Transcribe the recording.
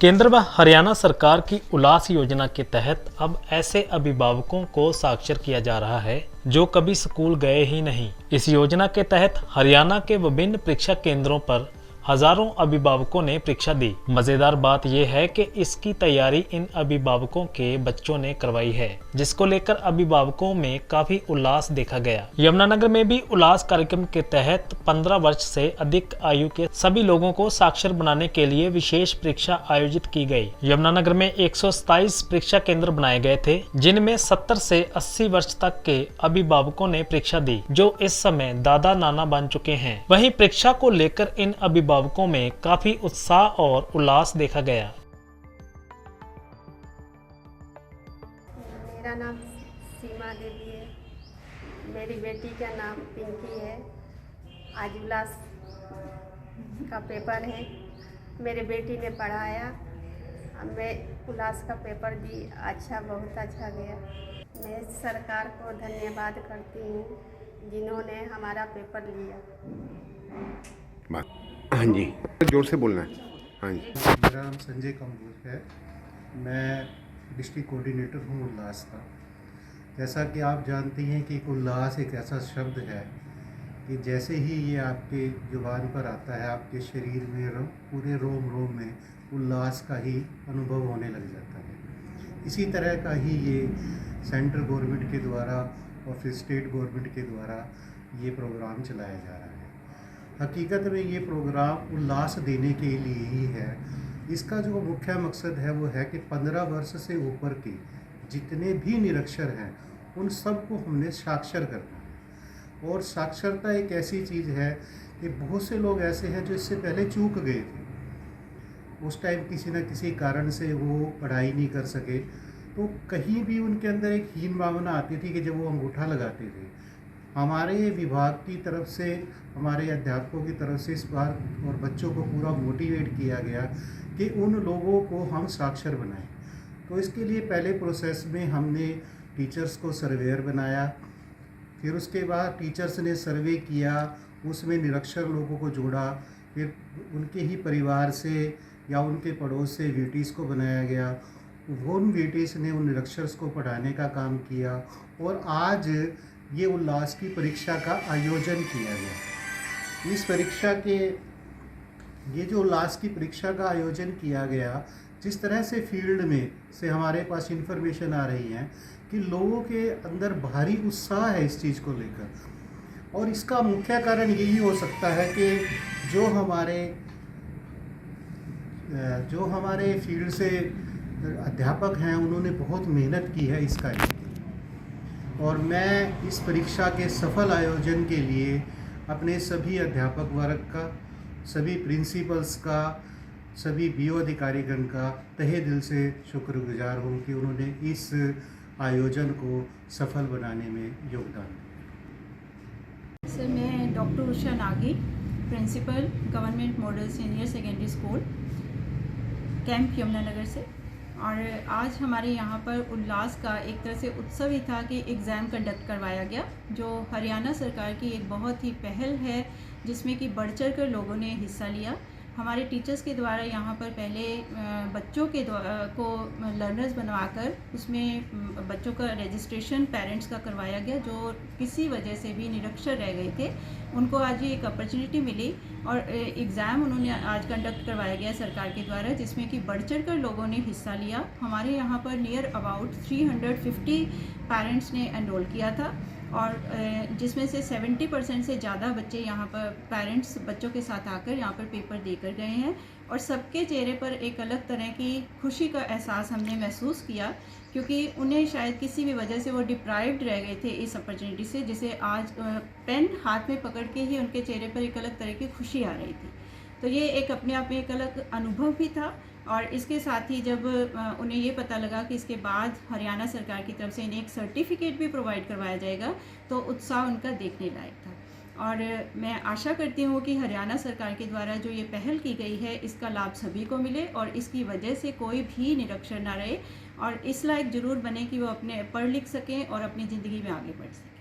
केंद्र व हरियाणा सरकार की उल्लास योजना के तहत अब ऐसे अभिभावकों को साक्षर किया जा रहा है जो कभी स्कूल गए ही नहीं। इस योजना के तहत हरियाणा के विभिन्न परीक्षा केंद्रों पर हजारों अभिभावकों ने परीक्षा दी। मजेदार बात यह है कि इसकी तैयारी इन अभिभावकों के बच्चों ने करवाई है, जिसको लेकर अभिभावकों में काफी उल्लास देखा गया। यमुनानगर में भी उल्लास कार्यक्रम के तहत 15 वर्ष से अधिक आयु के सभी लोगों को साक्षर बनाने के लिए विशेष परीक्षा आयोजित की गई। यमुनानगर में 127 परीक्षा केंद्र बनाए गए थे, जिनमें 70 से 80 वर्ष तक के अभिभावकों ने परीक्षा दी, जो इस समय दादा नाना बन चुके हैं। वहीं परीक्षा को लेकर इन अभिभावकों में काफी उत्साह और उल्लास देखा गया। मेरा नाम सीमा देवी है। मेरी बेटी का नाम पिंकी है। आज उल्लास का पेपर है। मेरे बेटी ने पढ़ाया, मैं उल्लास का पेपर दी। अच्छा, बहुत अच्छा गया। मैं सरकार को धन्यवाद करती हूँ जिन्होंने हमारा पेपर लिया। हाँ जी, जोर से बोलना है। हाँ जी, मेरा नाम संजय कम्बोज है। मैं डिस्ट्रिक्ट कोऑर्डिनेटर हूँ उल्लास का। जैसा कि आप जानते हैं कि उल्लास एक ऐसा शब्द है कि जैसे ही ये आपके जुबान पर आता है, आपके शरीर में पूरे रोम रोम में उल्लास का ही अनुभव होने लग जाता है। इसी तरह का ही ये सेंट्रल गवर्नमेंट के द्वारा और फिर स्टेट गवर्नमेंट के द्वारा ये प्रोग्राम चलाया जा रहा है। हकीकत में ये प्रोग्राम उल्लास देने के लिए ही है। इसका जो मुख्य मकसद है वो है कि 15 वर्ष से ऊपर के जितने भी निरक्षर हैं उन सब को हमने साक्षर करना है। और साक्षरता एक ऐसी चीज़ है कि बहुत से लोग ऐसे हैं जो इससे पहले चूक गए थे। उस टाइम किसी न किसी कारण से वो पढ़ाई नहीं कर सके, तो कहीं भी उनके अंदर एक हीन भावना आती थी कि जब वो अंगूठा लगाते थे। हमारे विभाग की तरफ से, हमारे अध्यापकों की तरफ से इस बार और बच्चों को पूरा मोटिवेट किया गया कि उन लोगों को हम साक्षर बनाएं। तो इसके लिए पहले प्रोसेस में हमने टीचर्स को सर्वेयर बनाया, फिर उसके बाद टीचर्स ने सर्वे किया, उसमें निरक्षर लोगों को जोड़ा, फिर उनके ही परिवार से या उनके पड़ोस से वीटीज़ को बनाया गया। उन वीटीज़ ने उन निरक्षर्स को पढ़ाने का काम किया और आज ये उल्लास की परीक्षा का आयोजन किया गया। इस परीक्षा के ये जो उल्लास की परीक्षा का आयोजन किया गया, जिस तरह से फील्ड में से हमारे पास इंफॉर्मेशन आ रही है कि लोगों के अंदर भारी उत्साह है इस चीज़ को लेकर, और इसका मुख्य कारण यही हो सकता है कि जो हमारे फील्ड से अध्यापक हैं उन्होंने बहुत मेहनत की है इस कार्य की। और मैं इस परीक्षा के सफल आयोजन के लिए अपने सभी अध्यापक वर्ग का, सभी प्रिंसिपल्स का, सभी बीओ अधिकारीगण का तहे दिल से शुक्रगुजार हूँ कि उन्होंने इस आयोजन को सफल बनाने में योगदान दिया। सर, मैं doctor Usha Nagi, principal government model senior secondary school camp Yamunanagar से। और आज हमारे यहाँ पर उल्लास का एक तरह से उत्सव ही था कि एग्ज़ाम कंडक्ट करवाया गया, जो हरियाणा सरकार की एक बहुत ही पहल है जिसमें कि बढ़ चढ़ कर लोगों ने हिस्सा लिया। हमारे टीचर्स के द्वारा यहाँ पर पहले बच्चों के को लर्नर्स बनवाकर उसमें बच्चों का रजिस्ट्रेशन पेरेंट्स का करवाया गया, जो किसी वजह से भी निरक्षर रह गए थे। उनको आज ये एक अपॉर्चुनिटी मिली और एग्ज़ाम उन्होंने आज कंडक्ट करवाया गया सरकार के द्वारा, जिसमें कि बढ़ चढ़ कर लोगों ने हिस्सा लिया। हमारे यहाँ पर नियर अबाउट 350 पेरेंट्स ने एनरोल किया था और जिसमें से 70% से ज़्यादा बच्चे यहाँ पर पेरेंट्स बच्चों के साथ आकर यहाँ पर पेपर देकर गए हैं। और सबके चेहरे पर एक अलग तरह की खुशी का एहसास हमने महसूस किया, क्योंकि उन्हें शायद किसी भी वजह से वो डिप्राइव्ड रह गए थे इस अपॉर्चुनिटी से, जिसे आज पेन हाथ में पकड़ के ही उनके चेहरे पर एक अलग तरह की खुशी आ रही थी। तो ये एक अपने आप में एक अलग अनुभव भी था। और इसके साथ ही जब उन्हें ये पता लगा कि इसके बाद हरियाणा सरकार की तरफ से इन्हें एक सर्टिफिकेट भी प्रोवाइड करवाया जाएगा, तो उत्साह उनका देखने लायक था। और मैं आशा करती हूँ कि हरियाणा सरकार के द्वारा जो ये पहल की गई है इसका लाभ सभी को मिले और इसकी वजह से कोई भी निरक्षर ना रहे और इस लायक ज़रूर बने कि वो अपने पढ़ लिख सकें और अपनी ज़िंदगी में आगे बढ़ सकें।